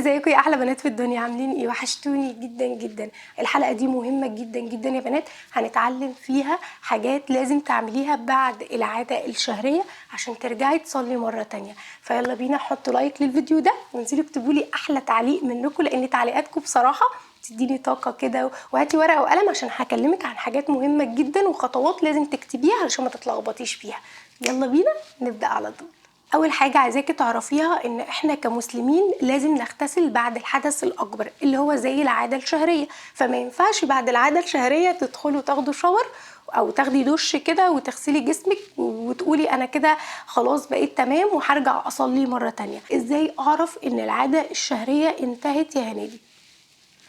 ازيكم يا احلى بنات في الدنيا؟ عاملين ايه؟ وحشتوني جدا جدا. الحلقه دي مهمه جدا جدا يا بنات، هنتعلم فيها حاجات لازم تعمليها بعد العاده الشهريه عشان ترجعي تصلي مره تانية. فيلا بينا، حطوا لايك للفيديو ده وانزلوا اكتبوا لي احلى تعليق منكم، لان تعليقاتكم بصراحه تديني طاقه كده. وهاتي ورقه وقلم عشان هكلمك عن حاجات مهمه جدا وخطوات لازم تكتبيها علشان ما تتلخبطيش فيها. يلا بينا نبدا على طول. اول حاجه عايزاكي تعرفيها ان احنا كمسلمين لازم نغتسل بعد الحدث الاكبر اللي هو زي العاده الشهريه، فما ينفعش بعد العاده الشهريه تدخلوا تاخدوا شاور او تاخدي دش كده وتغسلي جسمك وتقولي انا كده خلاص بقيت تمام وهرجع اصلي مره تانية. ازاي اعرف ان العاده الشهريه انتهت يا هنادي؟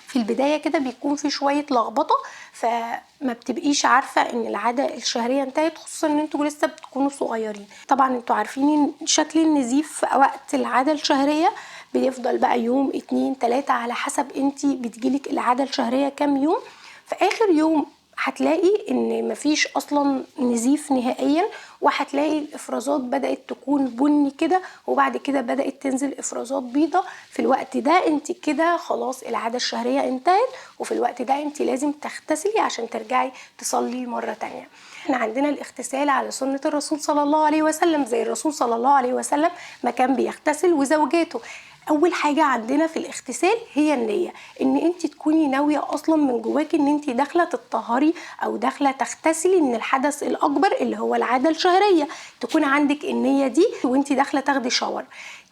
في البداية كده بيكون في شوية لخبطة، فما بتبقيش عارفة ان العادة الشهرية انتهت، خصوصا ان انتوا لسه بتكونوا صغيرين. طبعا انتوا عارفين ان شكل النزيف في وقت العادة الشهرية بيفضل بقى يوم 2 3 على حسب انتي بتجيلك العادة الشهرية كام يوم. في اخر يوم هتلاقي ان مفيش اصلا نزيف نهائيا، وهتلاقي الافرازات بدأت تكون بني كده، وبعد كده بدأت تنزل افرازات بيضة. في الوقت ده انت كده خلاص العادة الشهرية انتهت، وفي الوقت ده انت لازم تغتسلي عشان ترجعي تصلي مرة تانية. احنا عندنا الاغتسال على سنة الرسول صلى الله عليه وسلم، زي الرسول صلى الله عليه وسلم ما كان بيغتسل وزوجاته. اول حاجه عندنا في الاغتسال هي النيه، ان انت تكوني ناويه اصلا من جواكي ان انت داخله تطهري او داخله تغتسلي من الحدث الاكبر اللي هو العاده الشهريه، تكون عندك النيه دي وانت داخله تاخدي شاور.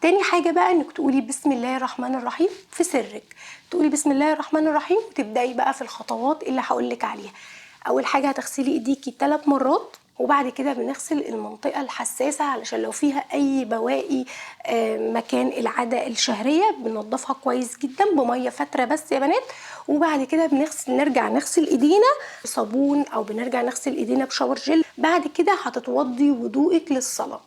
تاني حاجه بقى انك تقولي بسم الله الرحمن الرحيم في سرك، تقولي بسم الله الرحمن الرحيم وتبداي بقى في الخطوات اللي هقولك عليها. اول حاجه هتغسلي ايديكي 3 مرات، وبعد كده بنغسل المنطقة الحساسة علشان لو فيها أي بواقي مكان العادة الشهرية بننضفها كويس جدا بمية فترة بس يا بنات. وبعد كده نرجع نغسل ايدينا بصابون او بنرجع نغسل ايدينا بشاور جل. بعد كده هتتوضي وضوءك للصلاة،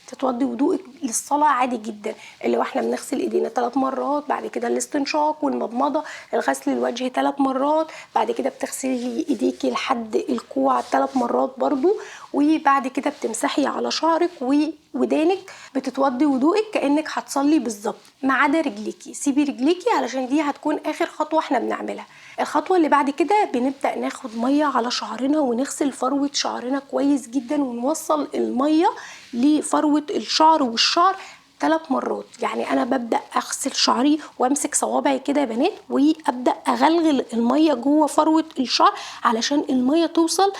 تتوضي وضوءك للصلاة عادي جدا، اللي هو احنا بنغسل ايدينا 3 مرات، بعد كده الاستنشاق والمضمضة، الغسل الوجه 3 مرات، بعد كده بتغسلي ايديكي لحد الكوع 3 مرات برضو، وبعد كده بتمسحي على شعرك وودانك، بتتوضي وضوءك كأنك هتصلي بالظبط ما عدا رجليكي. سيبي رجليكي علشان دي هتكون اخر خطوة احنا بنعملها. الخطوة اللي بعد كده بنبدأ ناخد مية على شعرنا ونغسل فروة شعرنا كويس جدا، ونوصل المية لفروة الشعر والشعر 3 مرات. يعني انا ببدأ اغسل شعري وامسك صوابعي كده يا بنات، وابدأ اغلغل المية جوه فروة الشعر علشان المية توصل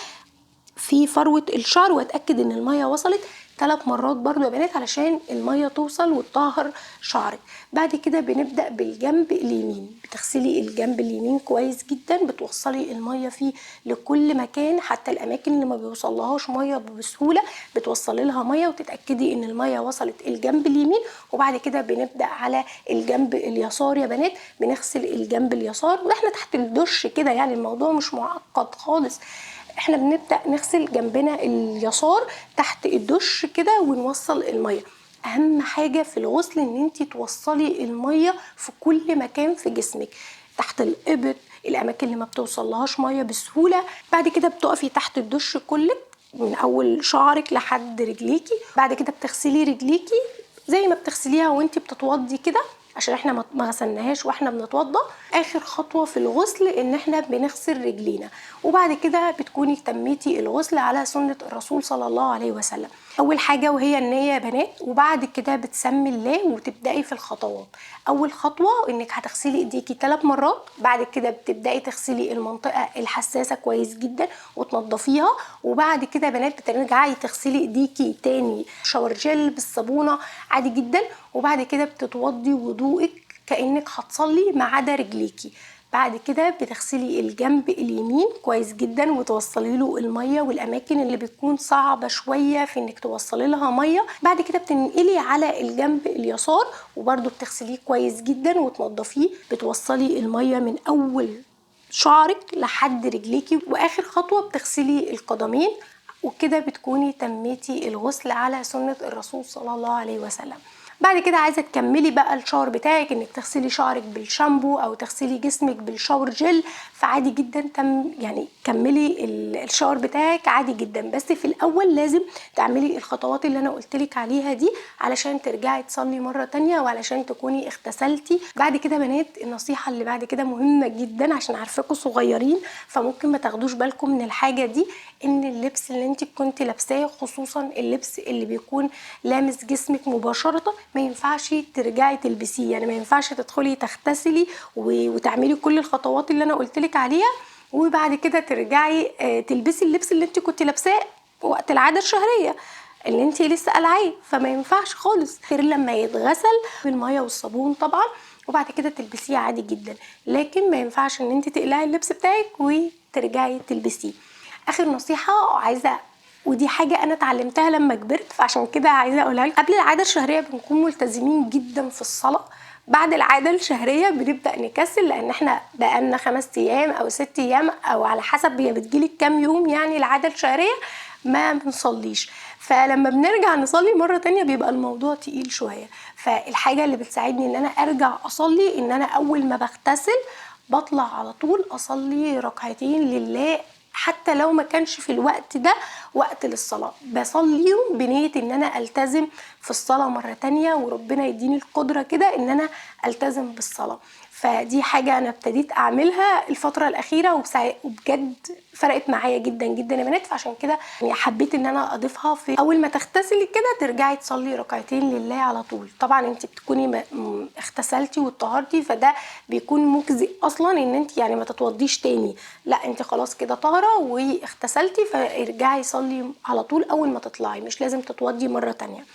في فروة الشعر، واتأكد ان المية وصلت 3 مرات برضو يا بنات علشان المية توصل وتطهر شعرك. بعد كده بنبدأ بالجنب اليمين، بتغسلي الجنب اليمين كويس جدا، بتوصلي المية فيه لكل مكان، حتى الاماكن اللي ما بيوصلهاش مية بسهولة بتوصلي لها مية وتتأكدي ان المية وصلت الجنب اليمين. وبعد كده بنبدأ على الجنب اليسار يا بنات، بنغسل الجنب اليسار واحنا تحت الدش كده، يعني الموضوع مش معقد خالص. احنا بنبدأ نغسل جنبنا اليسار تحت الدش كده ونوصل المية. اهم حاجة في الغسل ان انتي توصلي المية في كل مكان في جسمك، تحت الابط، الاماكن اللي ما بتوصلهاش مية بسهولة. بعد كده بتقفي تحت الدش كلك من اول شعرك لحد رجليكي. بعد كده بتغسلي رجليكي زي ما بتغسليها وانتي بتتوضي كده، عشان احنا ما غسلناهاش واحنا بنتوضى. اخر خطوه في الغسل ان احنا بنغسل رجلينا، وبعد كده بتكوني تميتي الغسل على سنه الرسول صلى الله عليه وسلم. اول حاجه وهي النيه يا بنات، وبعد كده بتسمي الله وتبداي في الخطوات. اول خطوه انك هتغسلي ايديكي 3 مرات، بعد كده بتبداي تغسلي المنطقه الحساسه كويس جدا وتنضفيها، وبعد كده يا بنات بترجعي تغسلي ايديكي تاني شاور جل بالصابونه عادي جدا، وبعد كده بتتوضي وضوءك كأنك هتصلي ما عدا رجليكي. بعد كده بتغسلي الجنب اليمين كويس جدا وتوصلي له الميه، والاماكن اللي بتكون صعبه شويه في انك توصلي لها ميه بعد كده بتنقلي على الجنب اليسار وبرده بتغسليه كويس جدا وتنضفيه، بتوصلي الميه من اول شعرك لحد رجليكي، واخر خطوه بتغسلي القدمين، وكده بتكوني تميتي الغسل على سنه الرسول صلى الله عليه وسلم. بعد كده عايزه تكملي بقى الشاور بتاعك انك تغسلي شعرك بالشامبو او تغسلي جسمك بالشاور جل، فعادي جدا يعني كملي الشاور بتاعك عادي جدا. بس في الاول لازم تعملي الخطوات اللي انا قلتلك عليها دي علشان ترجعي تصلي مره تانية وعلشان تكوني اغتسلتي. بعد كده بنات النصيحه اللي بعد كده مهمه جدا عشان عارفاكم صغيرين فممكن ما تاخدوش بالكم من الحاجه دي، ان اللبس اللي انت كنت لابساه خصوصا اللبس اللي بيكون لامس جسمك مباشره ما ينفعش ترجعي تلبسيه. يعني ما ينفعش تدخلي تغتسلي وتعملي كل الخطوات اللي انا قلتلك عليها وبعد كده ترجعي تلبسي اللبس اللي انت كنت لابساه وقت العاده الشهريه اللي انت لسه قلعاه. فما ينفعش خالص غير لما يتغسل بالميه والصابون طبعا وبعد كده تلبسيه عادي جدا. لكن ما ينفعش ان انت تقلعي اللبس بتاعك وترجعي تلبسيه. اخر نصيحه عايزه ودي حاجه انا اتعلمتها لما كبرت فعشان كده عايزه اقولها لكم. قبل العاده الشهريه بنكون ملتزمين جدا في الصلاه، بعد العاده الشهريه بنبدا نكسل لان احنا بقالنا 5 ايام او 6 ايام او على حسب هي بتجيلك كام يوم يعني العاده الشهريه ما بنصليش. فلما بنرجع نصلي مره تانية بيبقى الموضوع تقيل شويه. فالحاجه اللي بتساعدني ان انا ارجع اصلي ان انا اول ما بغتسل بطلع على طول اصلي ركعتين لله، حتى لو ما كانش في الوقت ده وقت للصلاة بصليهم بنية ان انا التزم في الصلاة مرة تانية وربنا يديني القدرة كده ان انا التزم بالصلاة. فدي حاجة انا ابتديت اعملها الفترة الاخيرة وبجد فرقت معايا جدا جدا يا بنات. فعشان كده يعني حبيت ان انا اضيفها في اول ما تغتسلي كده ترجعي تصلي ركعتين لله على طول. طبعا انت بتكوني اغتسلتي واتطهرتي فده بيكون مجزي اصلا ان انت يعني ما تتوضيش تاني، لا انت خلاص كده طاهره واغتسلتي فارجعي صلي على طول اول ما تطلعي، مش لازم تتوضي مره تانية.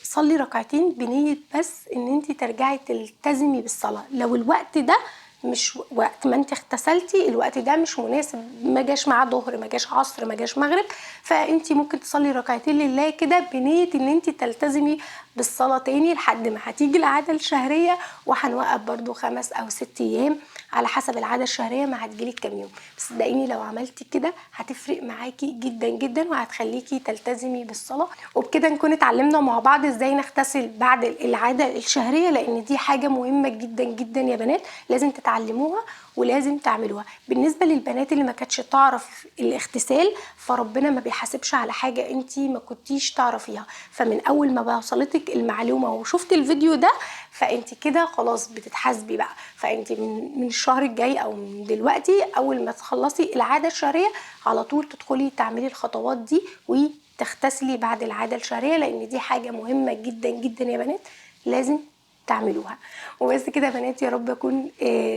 صلي ركعتين بنية بس ان انت ترجعي تلتزمي بالصلاة. لو الوقت ده مش وقت ما انت اغتسلتي الوقت ده مش مناسب ما جاش معاه ظهر ما جاش عصر ما جاش مغرب فانت ممكن تصلي ركعتين لله كده بنية ان انت تلتزمي بالصلاة تاني لحد ما هتيجي العادة الشهرية وهنوقف برضو 5 أو 6 ايام على حسب العادة الشهرية ما هتجيلك كام يوم. بس صدقيني لو عملتي كده هتفرق معاكي جدا جدا وهتخليكي تلتزمي بالصلاة. وبكده نكون اتعلمنا مع بعض ازاي نغتسل بعد العادة الشهرية لان دي حاجة مهمة جدا جدا يا بنات لازم تتعلموها ولازم تعملوها. بالنسبة للبنات اللي ما كانتش تعرف الاغتسال فربنا ما بيحاسبش على حاجة انتي ما كنتيش تعرفيها، فمن اول ما وصلتك المعلومة وشفت الفيديو ده فانت كده خلاص بتتحاسبي بقى. فانت من الشهر الجاي او من دلوقتي اول ما تخلصي العادة الشهرية على طول تدخلي تعملي الخطوات دي وتغتسلي بعد العادة الشهرية لان دي حاجة مهمة جدا جدا يا بنات لازم تعملوها. وبس كده يا بنات يا رب اكون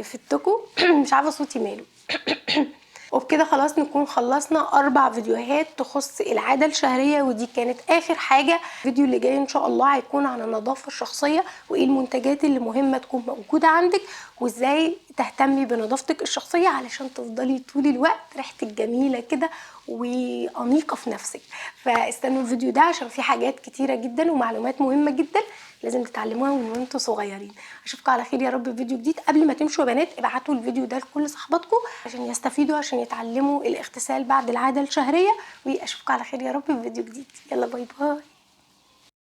فدتكم مش عارفه صوتي ماله وبكده خلاص نكون خلصنا 4 فيديوهات تخص العادة الشهرية ودي كانت اخر حاجة. الفيديو اللي جاي ان شاء الله هيكون عن النظافة الشخصية وايه المنتجات اللي مهمة تكون موجودة عندك وازاي تهتمي بنظافتك الشخصية علشان تفضلي طول الوقت ريحتك جميلة كده وانيقة في نفسك. فاستنوا الفيديو ده عشان فيه حاجات كتيرة جدا ومعلومات مهمة جدا لازم تتعلموها من وانتوا صغيرين. اشوفكم على خير يا رب في فيديو جديد. قبل ما تمشوا يا بنات ابعتوا الفيديو ده لكل صحباتكم عشان يستفيدوا عشان يتعلموا الاغتسال بعد العادة الشهرية واشوفكم على خير يا رب في فيديو جديد. يلا باي باي.